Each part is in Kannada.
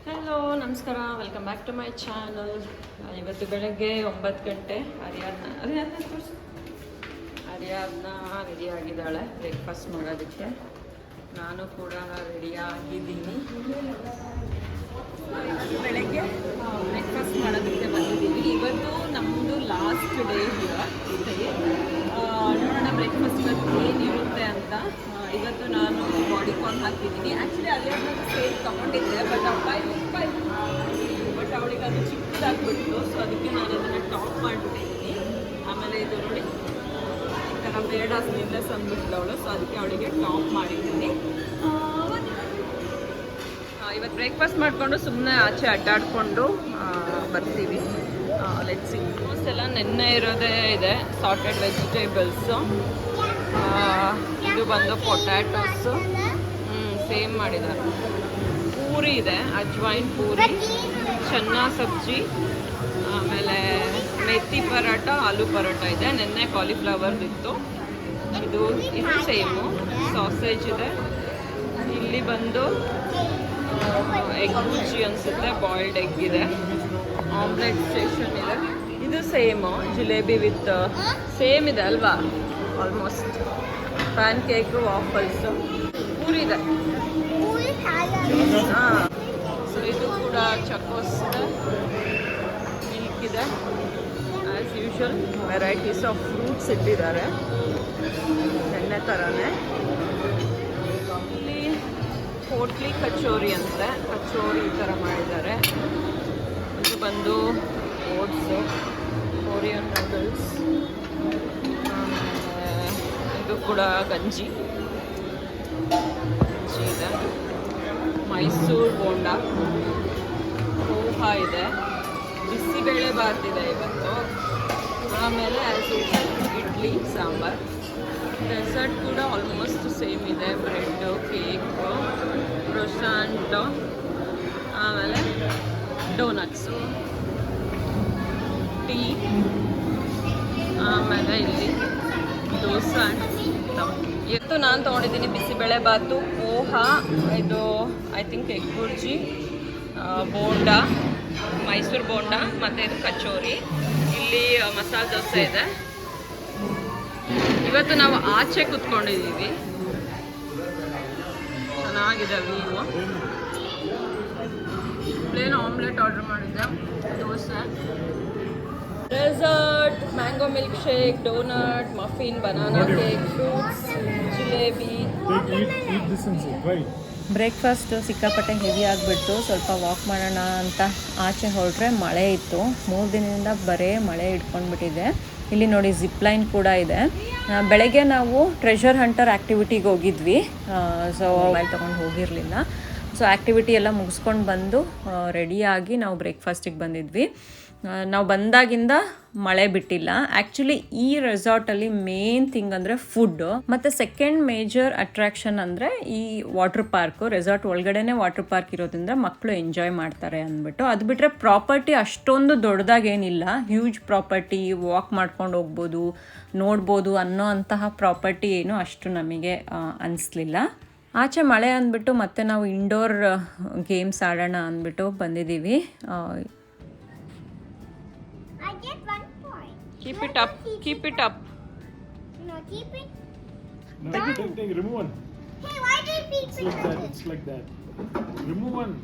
ಹಲೋ ನಮಸ್ಕಾರ, welcome back to my channel. ಇವತ್ತು ಬೆಳಗ್ಗೆ 9 ಗಂಟೆ. ಅರಿಯಾದ್ನ ರೆಡಿ ಆಗಿದ್ದಾಳೆ ಬ್ರೇಕ್ಫಾಸ್ಟ್ ಮಾಡೋದಕ್ಕೆ. ನಾನು ಕೂಡ ರೆಡಿ ಆಗಿದ್ದೀನಿ. ಬೆಳಗ್ಗೆ ಬ್ರೇಕ್ಫಾಸ್ಟ್ ಮಾಡೋದಕ್ಕೆ ಬಂದಿದ್ದೀವಿ. ಇವತ್ತು ನಮ್ಮದು ಲಾಸ್ಟ್ ಡೇ ನೋಡೋಣ ಬ್ರೇಕ್ಫಾಸ್ಟ್ ಏನಿರುತ್ತೆ ಅಂತ. ಇವತ್ತು ನಾನು ಬಾಡಿ ಕಾನ್ ಹಾಕಿದ್ದೀನಿ. ಆ್ಯಕ್ಚುಲಿ ಅಲ್ಲೇ ಸೇಲ್ ತೊಗೊಂಡಿದ್ದೆ, ಬಟ್ ಅವಳಿಗೆ ಅದು ಚಿಕ್ಕದಾಗ್ಬಿಟ್ಟು, ಸೊ ಅದಕ್ಕೆ ನಾನು ಅದನ್ನು ಟಾಪ್ ಮಾಡಿಬಿಟ್ಟಿದ್ದೀನಿ. ಆಮೇಲೆ ಇದು ನೋಡಿ ಈ ಥರ ಬೇಡ ಸ್ಲೀವ್ಲೆಸ್ ಅಂದ್ಬಿಟ್ಟು ಅವಳು, ಸೊ ಅದಕ್ಕೆ ಅವಳಿಗೆ ಟಾಪ್ ಮಾಡಿದ್ದೀನಿ. ಇವತ್ತು ಬ್ರೇಕ್ಫಾಸ್ಟ್ ಮಾಡಿಕೊಂಡು ಸುಮ್ಮನೆ ಆಚೆ ಅಡ್ಡಾಡಿಕೊಂಡು ಬರ್ತೀವಿ. ಲೆಟ್ಸ್ ಆಲ್ಮೋಸ್ಟ್ ಎಲ್ಲ ನೆನ್ನೆ ಇರೋದೇ ಇದೆ. ಸಾರ್ಟೆಡ್ ವೆಜಿಟೇಬಲ್ಸು, ಇದು ಬಂದು ಪೊಟ್ಯಾಟೋಸು, ಸೇಮ್ ಮಾಡಿದ್ದಾರೆ. ಪೂರಿ ಇದೆ, ಅಜ್ವೈನ್ ಪೂರಿ, ಚನ್ನಾ ಸಬ್ಜಿ, ಆಮೇಲೆ ಮೆಥಿ ಪರೋಟ, ಆಲೂ ಪರೋಟ ಇದೆ. ನೆನ್ನೆ ಕಾಲಿಫ್ಲವರ್ದಿತ್ತು. ಇದು ಸೇಮು. ಸಾಸೇಜ್ ಇದೆ. ಇಲ್ಲಿ ಬಂದು ಎಗ್ ಬುರ್ಜಿ ಅನಿಸುತ್ತೆ, ಬಾಯ್ಲ್ಡ್ ಎಗ್ ಇದೆ. ಆಮ್ಲೆಟ್ ಸ್ಟೇಷನ್ ಇದೆ. ಇದು ಸೇಮು, ಜಿಲೇಬಿ ವಿತ್ ಸೇಮ್ ಇದೆ ಅಲ್ವಾ, ಆಲ್ಮೋಸ್ಟ್. ಪ್ಯಾನ್ ಕೇಕು, ವಾಫಲ್ಸು, ಪೂರಿ ಇದೆ. ಹಾಂ, ಸೊ ಇದು ಕೂಡ ಚಕೋಸ್ ಇದೆ, ಮಿಲ್ಕ್ ಇದೆ. As usual varieties of fruits ಇಟ್ಟಿದ್ದಾರೆ, ಎಣ್ಣೆ ಥರನೇ. ಇಲ್ಲಿ ಹೋಟ್ಲಿ ಕಚೋರಿ ಅಂತೆ, ಕಚೋರಿ ಈ ಥರ ಮಾಡಿದ್ದಾರೆ. ಇದು ಬಂದು ಓಟ್ಸು, ಕೊರಿಯನ್ ನೂಡಲ್ಸ್, ಇದು ಕೂಡ ಗಂಜಿ ಇದೆ. ಮೈಸೂರು ಬೋಂಡ, ಪೋಹ ಇದೆ, ಬಿಸಿಬೇಳೆ ಬಾತ್ ಇದೆ ಇವತ್ತು. ಆಮೇಲೆ ಇಡ್ಲಿ ಸಾಂಬಾರ್. ಡೆಸರ್ಟ್ ಕೂಡ ಆಲ್ಮೋಸ್ಟ್ ಸೇಮ್ ಇದೆ. ಬ್ರೆಡ್ಡು, ಕೇಕು, ಕ್ರೋಸಾಂಟು, ಆಮೇಲೆ ಡೋನಟ್ಸು, ಟೀ, ಆಮೇಲೆ ಇಲ್ಲಿ ದೋಸೆ. ಇವತ್ತು ನಾನು ತೊಗೊಂಡಿದ್ದೀನಿ ಬಿಸಿಬೇಳೆ ಬಾತು, ಪೋಹ, ಇದು I think egg bhurji, bonda, Mysuru bonda, ಮತ್ತು ಇದು ಕಚೋರಿ. ಇಲ್ಲಿ ಮಸಾಲೆ ದೋಸೆ ಇದೆ. ಇವತ್ತು ನಾವು ಆಚೆ ಕೂತ್ಕೊಂಡಿದ್ದೀವಿ, ಚೆನ್ನಾಗಿದೆ ವ್ಯೂ. ಪ್ಲೇನ್ ಆಮ್ಲೆಟ್ ಆರ್ಡರ್ ಮಾಡಿದ್ದೆ, dosa, dessert, mango milkshake, donut, muffin, banana cake, fruits, jalebi. Breakfast ಸಿಕ್ಕಾಪಟ್ಟೆ ಹೆವಿ ಆಗಿಬಿಟ್ಟು ಸ್ವಲ್ಪ ವಾಕ್ ಮಾಡೋಣ ಅಂತ ಆಚೆ ಹೊರಟ್ರೆ ಮಳೆ ಇತ್ತು. 3 ದಿನದಿಂದ ಬರೀ ಮಳೆ ಇಟ್ಕೊಂಡ್ಬಿಟ್ಟಿದೆ. ಇಲ್ಲಿ ನೋಡಿ ಜಿಪ್ ಲೈನ್ ಕೂಡ ಇದೆ. ಬೆಳಗ್ಗೆ ನಾವು ಟ್ರೆಷರ್ ಹಂಟರ್ ಆ್ಯಕ್ಟಿವಿಟಿಗೆ ಹೋಗಿದ್ವಿ. ಸೊ ಮೊಬೈಲ್ ತೊಗೊಂಡು ಹೋಗಿರಲಿಲ್ಲ. ಸೊ ಆ್ಯಕ್ಟಿವಿಟಿ ಎಲ್ಲ ಮುಗಿಸ್ಕೊಂಡು ಬಂದು ರೆಡಿಯಾಗಿ ನಾವು ಬ್ರೇಕ್ಫಾಸ್ಟಿಗೆ ಬಂದಿದ್ವಿ. ನಾವು ಬಂದಾಗಿಂದ ಮಳೆ ಬಿಟ್ಟಿಲ್ಲ. ಆ್ಯಕ್ಚುಲಿ ಈ ರೆಸಾರ್ಟಲ್ಲಿ ಮೇನ್ ಥಿಂಗ್ ಅಂದರೆ ಫುಡ್ಡು, ಮತ್ತು ಸೆಕೆಂಡ್ ಮೇಜರ್ ಅಟ್ರಾಕ್ಷನ್ ಅಂದರೆ ಈ ವಾಟರ್ ಪಾರ್ಕು. ರೆಸಾರ್ಟ್ ಒಳಗಡೆನೇ ವಾಟರ್ ಪಾರ್ಕ್ ಇರೋದ್ರಿಂದ ಮಕ್ಕಳು ಎಂಜಾಯ್ ಮಾಡ್ತಾರೆ ಅಂದ್ಬಿಟ್ಟು. ಅದು ಬಿಟ್ಟರೆ ಪ್ರಾಪರ್ಟಿ ಅಷ್ಟೊಂದು ದೊಡ್ಡದಾಗೇನಿಲ್ಲ. ಹ್ಯೂಜ್ ಪ್ರಾಪರ್ಟಿ, ವಾಕ್ ಮಾಡ್ಕೊಂಡು ಹೋಗ್ಬೋದು, ನೋಡ್ಬೋದು ಅನ್ನೋ ಅಂತಹ ಪ್ರಾಪರ್ಟಿ ಏನು ಅಷ್ಟು ನಮಗೆ ಅನಿಸ್ಲಿಲ್ಲ. ಆಚೆ ಮಳೆ ಅಂದ್ಬಿಟ್ಟು ಮತ್ತೆ ನಾವು ಇಂಡೋರ್ ಗೇಮ್ಸ್ ಆಡೋಣ ಅಂದ್ಬಿಟ್ಟು ಬಂದಿದ್ದೀವಿ. Keep it up. Keep it up. No, keep it. Take, remove one. Hey, why do you keep it? It's like that. It's like that. Remove one.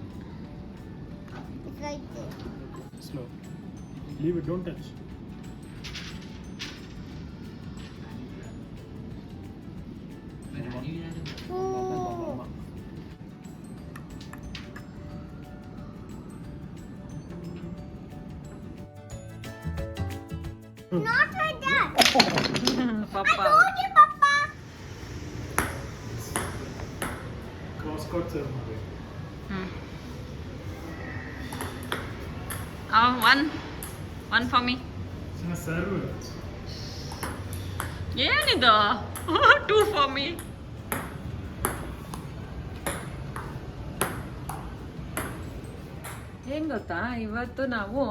It's like this. Slow. Leave it. Don't touch. Oh. Not like that. Papa. I told you, Papa. Cross-cut ceremony. One for me. It's in a server. ಏನಿದು? 2 for me. ಏನು ಗೊತ್ತಾ, ಇವತ್ತು ನಾವು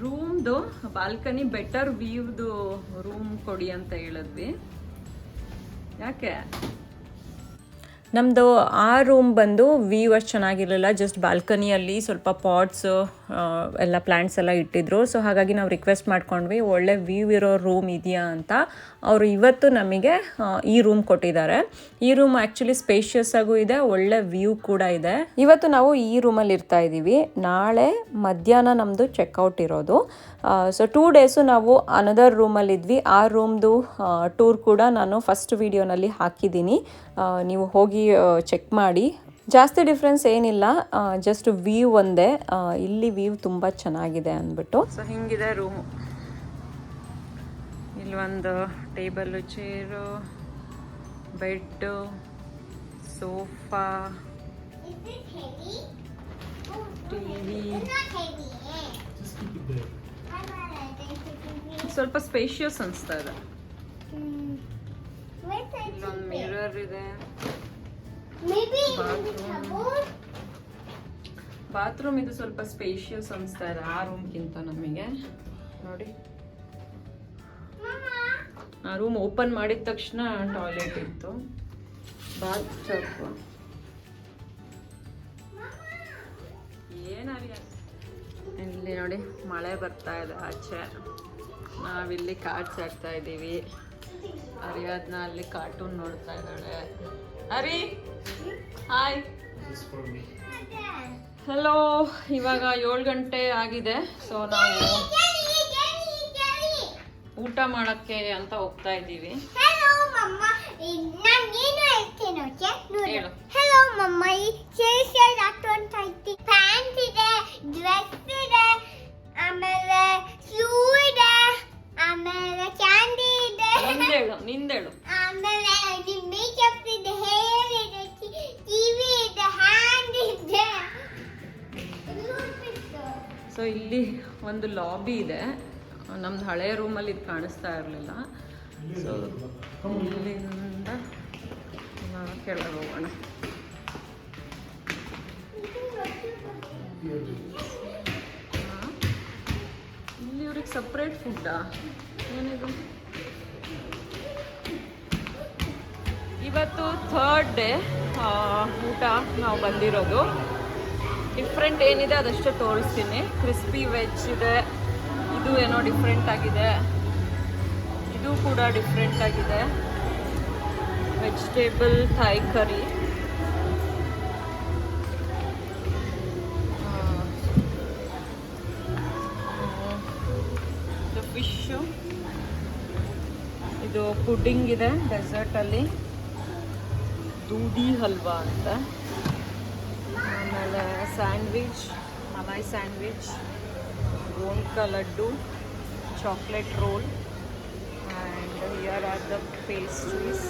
ರೂಮ್ದು ಬಾಲ್ಕನಿ ಬೆಟರ್ ವ್ಯೂದು ರೂಮ್ ಕೊಡಿ ಅಂತ ಹೇಳಿದ್ವಿ. ಯಾಕೆ ನಮ್ಮದು ಆ ರೂಮ್ ಬಂದು ವ್ಯೂ ಅಷ್ಟು ಚೆನ್ನಾಗಿರಲಿಲ್ಲ, ಜಸ್ಟ್ ಬಾಲ್ಕನಿಯಲ್ಲಿ ಸ್ವಲ್ಪ ಪಾಟ್ಸ್ ಎಲ್ಲ ಪ್ಲ್ಯಾಂಟ್ಸ್ ಎಲ್ಲ ಇಟ್ಟಿದ್ರು. ಸೊ ಹಾಗಾಗಿ ನಾವು ರಿಕ್ವೆಸ್ಟ್ ಮಾಡ್ಕೊಂಡ್ವಿ ಒಳ್ಳೆ ವ್ಯೂ ಇರೋ ರೂಮ್ ಇದೆಯಾ ಅಂತ. ಅವರು ಇವತ್ತು ನಮಗೆ ಈ ರೂಮ್ ಕೊಟ್ಟಿದ್ದಾರೆ. ಈ ರೂಮ್ ಆ್ಯಕ್ಚುಲಿ ಸ್ಪೇಷಿಯಸ್ ಆಗೂ ಇದೆ, ಒಳ್ಳೆ ವ್ಯೂ ಕೂಡ ಇದೆ. ಇವತ್ತು ನಾವು ಈ ರೂಮಲ್ಲಿ ಇರ್ತಾ ಇದ್ದೀವಿ. ನಾಳೆ ಮಧ್ಯಾಹ್ನ ನಮ್ಮದು ಚೆಕ್ಔಟ್ ಇರೋದು. ಸೊ 2 ಡೇಸು ನಾವು ಅನದರ್ ರೂಮಲ್ಲಿದ್ವಿ. ಆ ರೂಮ್ದು ಟೂರ್ ಕೂಡ ನಾನು ಫಸ್ಟ್ ವಿಡಿಯೋನಲ್ಲಿ ಹಾಕಿದ್ದೀನಿ, ನೀವು ಹೋಗಿ ಚೆಕ್ ಮಾಡಿ. ಜಾಸ್ತಿ ಡಿಫ್ರೆನ್ಸ್ ಏನಿಲ್ಲ, ಜಸ್ಟ್ ವ್ಯೂ ಒಂದೇ. ಇಲ್ಲಿ ವ್ಯೂ ತುಂಬ ಚೆನ್ನಾಗಿದೆ ಅಂದ್ಬಿಟ್ಟು. ಸೊ ಹಿಂಗಿದೆ ರೂಮು. ಇಲ್ಲೊಂದು table, chair, bed, sofa, Is it heavy? TV. It's not heavy. Just keep it there. I'm not heavy. ಸ್ವಲ್ಪ ಸ್ಪೇಷಿಯಸ್ ಅನಿಸ್ತಾ ಇದೆ. Where's the ಇಲ್ಲೊಂದು ಮಿರರ್ ಇದೆ. Maybe in the Bathroom. cupboard? Bathroom ಇದು ಸ್ವಲ್ಪ ಸ್ಪೇಷಿಯಸ್ ಅನಿಸ್ತಾ ಇದೆ ಆ ರೂಮ್ಗಿಂತ ನಮಗೆ. ನೋಡಿ, Mama. ಆ ರೂಮ್ ಓಪನ್ ಮಾಡಿದ ತಕ್ಷಣ ಟಾಯ್ಲೆಟ್ ಇತ್ತು. ಬಾತ್ ಟಬ್ ಏನಾಗಿದೆ. ಇಲ್ಲಿ ನೋಡಿ ಮಳೆ ಬರ್ತಾ ಇದೆ ಆಚೆ. ನಾವಿಲ್ಲಿ ಕಾರ್ಡ್ಸ್ ಆಡ್ತಾ ಇದ್ದೀವಿ. ಅರಿಯಾದ್ನ ಅಲ್ಲಿ ಕಾರ್ಟೂನ್ ನೋಡ್ತಾ ಇದ್ದಾಳೆ. Hari, hi, This is for me. Hello. ಇವಾಗ 7 ಗಂಟೆ ಆಗಿದೆ. ಸೊ ನಾವು ಊಟ ಮಾಡೋಕ್ಕೆ ಅಂತ ಹೋಗ್ತಾ ಇದ್ದೀವಿ. Hello, Mama. ನಾನು ಏನು ಹೇಳ್ತೇನೆ ಓಕೆ? ಹೇಳು. Hello, Mama. ಈ ಚೇರ್ಸ್ ಹಾಕ್ಕೊಂತ ಇದ್ದೀನಿ. ಪ್ಯಾಂಟ್ ಇದೆ, ಡ್ರೆಸ್ ಇದೆ, ಆಮೇಲೆ ಶೂ ಇದೆ, ಆಮೇಲೆ ಕ್ಯಾಂಡಿ ಇದೆ, ನಿಂದೇಳು. ಆಮೇಲೆ ನಿಮ್ಮ ಮೇಕಪ್ ಇದೆ, ಹೇರ್ ಇದೆ, ಟಿವಿ ಇದೆ, ಹ್ಯಾಂಡ್ ಇದೆ. ಸೊ ಇಲ್ಲಿ ಒಂದು ಲಾಬಿ ಇದೆ. ನಮ್ದು ಹಳೆಯ ರೂಮಲ್ಲಿ ಇದು ಕಾಣಿಸ್ತಾ ಇರಲಿಲ್ಲ. ಸೊ ಇಲ್ಲಿಂದ ಇವಾಗ ಕೆಳಗೆ ಹೋಗೋಣ. ಇಲ್ಲಿ ಇವ್ರಿಗೆ ಸಪ್ರೇಟ್ ಫುಡ್ಡಾ ಏನಿದು? ಇವತ್ತು 3rd ಡೇ ಊಟ ನಾವು ಬಂದಿರೋದು. ಡಿಫ್ರೆಂಟ್ ಏನಿದೆ ಅದಷ್ಟೇ ತೋರಿಸ್ತೀನಿ. ಕ್ರಿಸ್ಪಿ ವೆಜ್ ಇದೆ, ಇದು ಏನೋ ಡಿಫ್ರೆಂಟ್ ಆಗಿದೆ, ಇದು ಕೂಡ ಡಿಫ್ರೆಂಟ್ ಆಗಿದೆ. ವೆಜಿಟೇಬಲ್ ಥಾಯ್ ಕರಿ, ಇದು ಫಿಶ್ಶು, ಇದು ಪುಡ್ಡಿಂಗ್ ಇದೆ ಡೆಸರ್ಟಲ್ಲಿ, ದೂದಿ ಹಲ್ವಾ ಅಂತ. ಆಮೇಲೆ ಸ್ಯಾಂಡ್ವಿಚ್, ಮಲಾಯ್ ಸ್ಯಾಂಡ್ವಿಚ್, ಗೋಂಡ್ಕಾ laddu, chocolate roll, and here are the pastries.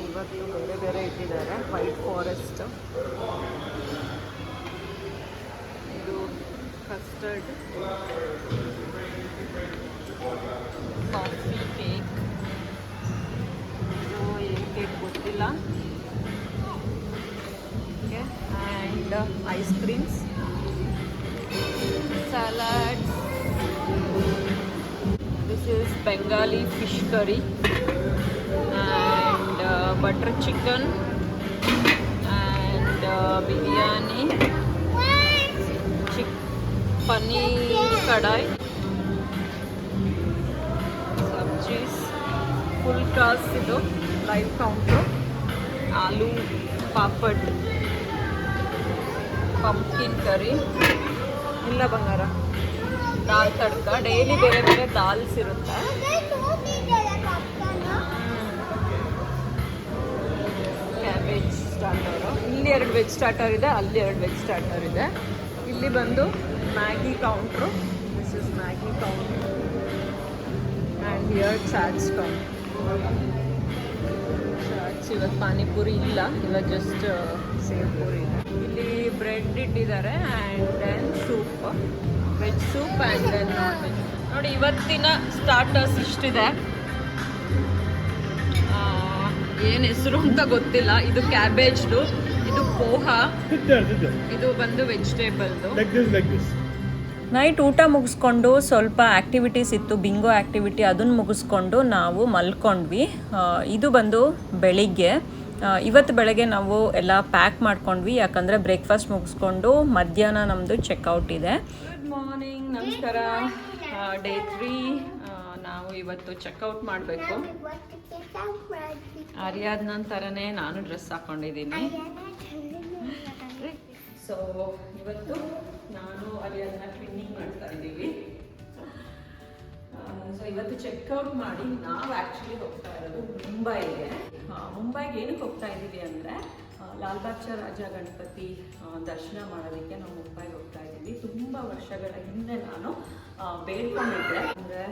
ಇವತ್ತು ಬೇರೆ ಬೇರೆ ಇಟ್ಟಿದ್ದಾರೆ. ವೈಟ್ ಫಾರೆಸ್ಟ್, ಇದು ಕಸ್ಟರ್ಡ್, ಕಾಫಿ ಕೇಕ್, ಇದು ಏನು ಕೇಕ್ ಗೊತ್ತಿಲ್ಲ. Okay, and ice creams, salads. This is Bengali fish curry and butter chicken and biryani, paneer kadai, sabjis, full course idu live counter, aloo papad, pumpkin curry. ಇಲ್ಲ ಬಂಗಾರ, ದಾಲ್ ತಡ್ಕ. ಡೈಲಿ ಬೇರೆ ಬೇರೆ ದಾಲ್ಸ್ ಇರುತ್ತೆ. Cabbage starter. ಇಲ್ಲಿ 2 ವೆಜ್ ಸ್ಟಾರ್ಟರ್ ಇದೆ, ಅಲ್ಲಿ 2 ವೆಜ್ ಸ್ಟಾರ್ಟರ್ ಇದೆ. ಇಲ್ಲಿ ಬಂದು Maggi counter. This is Maggi counter and here chats counter. Chats ಇವತ್ತು ಪಾನಿಪುರಿ ಇಲ್ಲ, ಇವತ್ತು ಜಸ್ಟ್ ಸೇವ್ ಪೂರಿ ಇದೆ. ಇಲ್ಲಿ ಬ್ರೆಡ್ ಇಟ್ಟಿದ್ದಾರೆ and then soup, veg soup and then non veg. ನೋಡಿ ಇವತ್ತಿನ ಸ್ಟಾರ್ಟರ್ಸ್ ಇಷ್ಟಿದೆ. ಏನು ಹೆಸರು ಅಂತ ಗೊತ್ತಿಲ್ಲ. ಇದು ಕ್ಯಾಬೇಜ್ದು, ಇದು poha, Sit there, sit there. ಇದು ಬಂದು ವೆಜಿಟೇಬಲ್ದು. Like this, like this. Night ಊಟ ಮುಗಿಸ್ಕೊಂಡು ಸ್ವಲ್ಪ ಆ್ಯಕ್ಟಿವಿಟೀಸ್ ಇತ್ತು, ಬಿಂಗೋ ಆ್ಯಕ್ಟಿವಿಟಿ, ಅದನ್ನು ಮುಗಿಸ್ಕೊಂಡು ನಾವು ಮಲ್ಕೊಂಡ್ವಿ. ಇದು ಬಂದು ಬೆಳಿಗ್ಗೆ. ಇವತ್ತು ಬೆಳಗ್ಗೆ ನಾವು ಎಲ್ಲ ಪ್ಯಾಕ್ ಮಾಡ್ಕೊಂಡ್ವಿ, ಯಾಕಂದರೆ ಬ್ರೇಕ್ಫಾಸ್ಟ್ ಮುಗಿಸ್ಕೊಂಡು ಮಧ್ಯಾಹ್ನ ನಮ್ಮದು ಚೆಕ್ಔಟ್ ಇದೆ. ಗುಡ್ ಮಾರ್ನಿಂಗ್, ನಮಸ್ಕಾರ. ಡೇ 3 ನಾವು ಇವತ್ತು ಚೆಕ್ಔಟ್ ಮಾಡಬೇಕು. ಆರ್ಯಾದ್ನ ಥರನೇ ನಾನು ಡ್ರೆಸ್ ಹಾಕ್ಕೊಂಡಿದ್ದೀನಿ. ಸೊ ಇವತ್ತು ನಾನು ಆರ್ಯಾದ್ನ ಟ್ವಿನ್ನಿಂಗ್ ಮಾಡ್ತಾ ಇದ್ದೀವಿ. ಸೊ ಇವತ್ತು ಚೆಕ್ಔಟ್ ಮಾಡಿ ನಾವು ಆ್ಯಕ್ಚುಲಿ ಹೋಗ್ತಾ ಇರೋದು ಮುಂಬೈಗೆ. ಮುಂಬೈಗೆ ಏನಕ್ಕೆ ಹೋಗ್ತಾ ಇದ್ದೀವಿ ಅಂದರೆ ಲಾಲ್ಬಾಗ್ ಚಾ ರಾಜ ಗಣಪತಿ ದರ್ಶನ ಮಾಡೋದಕ್ಕೆ ನಾವು ಮುಂಬೈಗೆ ಹೋಗ್ತಾ ಇದ್ದೀವಿ. ತುಂಬ ವರ್ಷಗಳ ಹಿಂದೆ ನಾನು ಬೇಡ್ಕೊಂಡಿದ್ದೆ, ಅಂದರೆ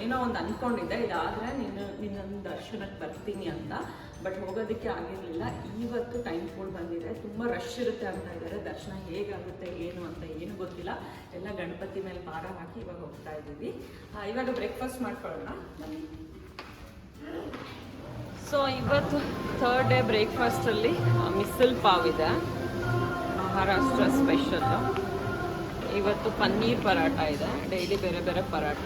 ಏನೋ ಒಂದು ಅಂದ್ಕೊಂಡಿದ್ದೆ, ಇದಾದರೆ ನಿನ್ನೊಂದು ದರ್ಶನಕ್ಕೆ ಬರ್ತೀನಿ ಅಂತ. ಬಟ್ ಹೋಗೋದಕ್ಕೆ ಆಗಿರಲಿಲ್ಲ. ಇವತ್ತು ಟೈಮ್ ಕೂಡ ಬಂದಿದೆ, ತುಂಬ ರಶ್ ಇರುತ್ತೆ ಅಂತ ಇದ್ದಾರೆ. ದರ್ಶನ ಹೇಗಾಗುತ್ತೆ ಏನು ಅಂತ ಏನು ಗೊತ್ತಿಲ್ಲ. ಎಲ್ಲ ಗಣಪತಿ ಮೇಲೆ ಭಾರ ಹಾಕಿ ಇವಾಗ ಹೋಗ್ತಾ ಇದ್ದೀವಿ. ಇವಾಗ ಬ್ರೇಕ್ಫಾಸ್ಟ್ ಮಾಡ್ಕೊಳ್ಳೋಣ. ಸೊ ಇವತ್ತು 3rd ಡೇ ಬ್ರೇಕ್ಫಾಸ್ಟಲ್ಲಿ ಮಿಸಲ್ ಪಾವ್ ಇದೆ, ಮಹಾರಾಷ್ಟ್ರ ಸ್ಪೆಷಲ್ಲು. ಇವತ್ತು ಪನ್ನೀರ್ ಪರಾಟ ಇದೆ, ಡೈಲಿ ಬೇರೆ ಬೇರೆ ಪರಾಟ.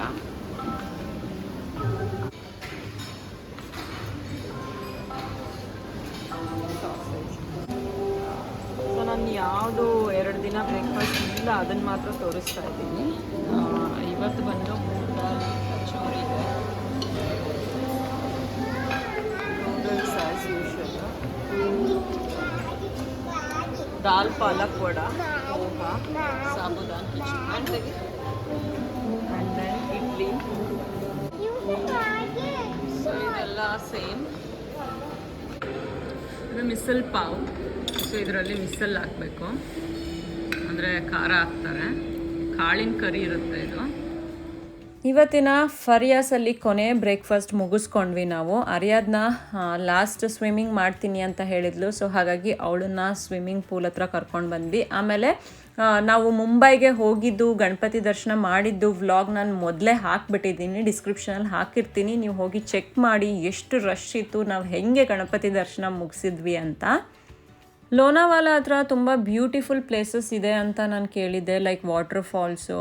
ಸೊ ನಾನು ಯಾವುದು 2 ದಿನ ಬ್ರೇಕ್ಫಾಸ್ಟ್ ಇಲ್ಲ ಅದನ್ನು ಮಾತ್ರ ತೋರಿಸ್ತಾ ಇದ್ದೀನಿ. ಇವತ್ತು ಬಂದು ಮೂಂಗ್ ದಾಲ್ ಕಚೋರಿ ಇದೆ, noodles as usual, dal palak vada, poha, sabudana khichdi and then idli. So ಇದೆಲ್ಲ ಸೇಮ್. ಇದು ಮಿಸಲ್ ಪಾವ್. ಸೊ ಇದರಲ್ಲಿ ಮಿಸಲ್ ಹಾಕಬೇಕು, ಅಂದರೆ ಖಾರ ಹಾಕ್ತಾರೆ. ಕಾಳಿನ ಕರಿ ಇರುತ್ತೆ ಇದು. ಇವತ್ತಿನ ಫರಿಯಾಸಲ್ಲಿ ಕೊನೆ ಬ್ರೇಕ್ಫಾಸ್ಟ್ ಮುಗಿಸ್ಕೊಂಡ್ವಿ ನಾವು. ಆರ್ಯಾದ್ನ ಲಾಸ್ಟ್ ಸ್ವಿಮ್ಮಿಂಗ್ ಮಾಡ್ತೀನಿ ಅಂತ ಹೇಳಿದ್ಲು. ಸೊ ಹಾಗಾಗಿ ಅವಳನ್ನ ಸ್ವಿಮ್ಮಿಂಗ್ ಪೂಲ್ ಹತ್ರ ಕರ್ಕೊಂಡು ಬಂದ್ವಿ. ಆಮೇಲೆ ನಾವು ಮುಂಬೈಗೆ ಹೋಗಿದ್ದು, ಗಣಪತಿ ದರ್ಶನ ಮಾಡಿದ್ದು ವ್ಲಾಗ್ ನಾನು ಮೊದಲೇ ಹಾಕ್ಬಿಟ್ಟಿದ್ದೀನಿ, ಡಿಸ್ಕ್ರಿಪ್ಷನಲ್ಲಿ ಹಾಕಿರ್ತೀನಿ. ನೀವು ಹೋಗಿ ಚೆಕ್ ಮಾಡಿ ಎಷ್ಟು ರಶ್ ಇತ್ತು, ನಾವು ಹೆಂಗೆ ಗಣಪತಿ ದರ್ಶನ ಮುಗಿಸಿದ್ವಿ ಅಂತ. ಲೋನಾವಾಲ ಹತ್ರ ತುಂಬ ಬ್ಯೂಟಿಫುಲ್ ಪ್ಲೇಸಸ್ ಇದೆ ಅಂತ ನಾನು ಕೇಳಿದ್ದೆ, ಲೈಕ್ ವಾಟರ್ ಫಾಲ್ಸು,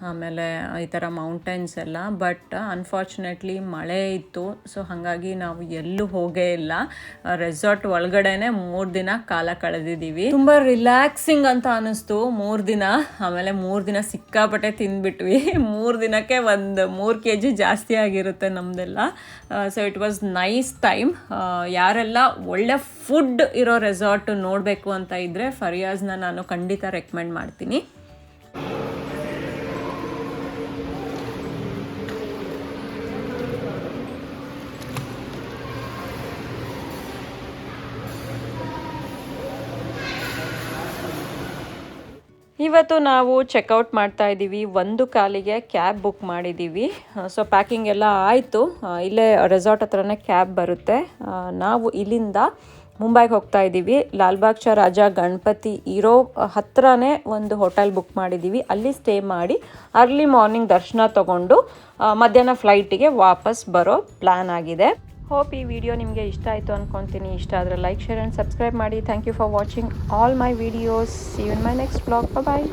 ಆಮೇಲೆ ಈ ಥರ ಮೌಂಟೇನ್ಸ್ ಎಲ್ಲ. ಬಟ್ ಅನ್ಫಾರ್ಚುನೇಟ್ಲಿ ಮಳೆ ಇತ್ತು. ಸೊ ಹಾಗಾಗಿ ನಾವು ಎಲ್ಲೂ ಹೋಗೇ ಇಲ್ಲ. ರೆಸಾರ್ಟ್ ಒಳಗಡೆನೆ 3 ದಿನ ಕಾಲ ಕಳೆದಿದ್ದೀವಿ. ತುಂಬ ರಿಲ್ಯಾಕ್ಸಿಂಗ್ ಅಂತ ಅನ್ನಿಸ್ತು 3 ದಿನ. ಆಮೇಲೆ 3 ದಿನ ಸಿಕ್ಕಾಪಟ್ಟೆ ತಿಂದ್ಬಿಟ್ವಿ. 3 ದಿನಕ್ಕೆ ಒಂದು 3 kg ಜಾಸ್ತಿ ಆಗಿರುತ್ತೆ ನಮ್ಮದೆಲ್ಲ. So it was nice time. ಯಾರೆಲ್ಲ ಒಳ್ಳೆ ಫುಡ್ ಇರೋ ರೆಸಾರ್ಟ್ ನೋಡಬೇಕು ಅಂತ ಇದ್ದರೆ ಫರಿಯಾಸ್ನ ನಾನು ಖಂಡಿತ ರೆಕಮೆಂಡ್ ಮಾಡ್ತೀನಿ. ಇವತ್ತು ನಾವು ಚೆಕ್ಔಟ್ ಮಾಡ್ತಾ ಇದ್ದೀವಿ. 1:15ಗೆ ಕ್ಯಾಬ್ ಬುಕ್ ಮಾಡಿದ್ದೀವಿ. ಸೊ ಪ್ಯಾಕಿಂಗ್ ಎಲ್ಲ ಆಯಿತು. ಇಲ್ಲೇ ರೆಸಾರ್ಟ್ ಹತ್ರನೇ ಕ್ಯಾಬ್ ಬರುತ್ತೆ. ನಾವು ಇಲ್ಲಿಂದ ಮುಂಬೈಗೆ ಹೋಗ್ತಾ ಇದ್ದೀವಿ. ಲಾಲ್ಬಾಗ್ ಚಾ ರಾಜ ಗಣಪತಿ ಇರೋ ಹತ್ರನೇ ಒಂದು ಹೋಟೆಲ್ ಬುಕ್ ಮಾಡಿದ್ದೀವಿ. ಅಲ್ಲಿ ಸ್ಟೇ ಮಾಡಿ ಅರ್ಲಿ ಮಾರ್ನಿಂಗ್ ದರ್ಶನ ತಗೊಂಡು ಮಧ್ಯಾಹ್ನ ಫ್ಲೈಟಿಗೆ ವಾಪಸ್ ಬರೋ ಪ್ಲ್ಯಾನ್ ಆಗಿದೆ. ಹೋಪ್ ಈ ವಿಡಿಯೋ ನಿಮಗೆ ಇಷ್ಟ ಆಯಿತು ಅಂದ್ಕೊತೀನಿ. ಇಷ್ಟ ಆದರೆ ಲೈಕ್, ಶೇರ್ ಆ್ಯಂಡ್ ಸಬ್ಸ್ಕ್ರೈಬ್ ಮಾಡಿ. Thank you for watching all my videos. See you in my next vlog. Bye.